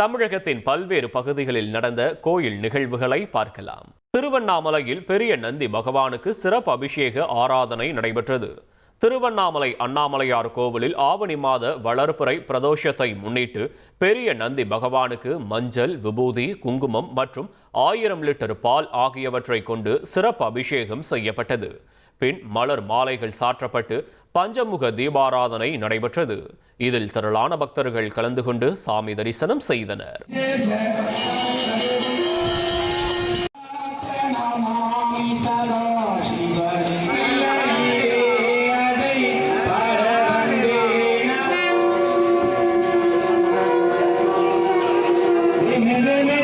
தமிழகத்தின் பல்வேறு பகுதிகளில் நடந்த கோயில் நிகழ்வுகளை பார்க்கலாம். திருவண்ணாமலையில் பெரிய நந்தி பகவானுக்கு சிறப்பு அபிஷேக ஆராதனை நடைபெற்றது. திருவண்ணாமலை அண்ணாமலையார் கோவிலில் ஆவணி மாத வளர்பிறை பிரதோஷத்தை முன்னிட்டு பெரிய நந்தி பகவானுக்கு மஞ்சள், விபூதி, குங்குமம் மற்றும் 1000 லிட்டர் பால் ஆகியவற்றை கொண்டு சிறப்பு அபிஷேகம் செய்யப்பட்டது. பின் மலர் மாலைகள் சாற்றப்பட்டு பஞ்சமுக தீபாராதனை நடைபெற்றது. இதில் திரளான பக்தர்கள் கலந்து கொண்டு சாமி தரிசனம் செய்தனர். Amen.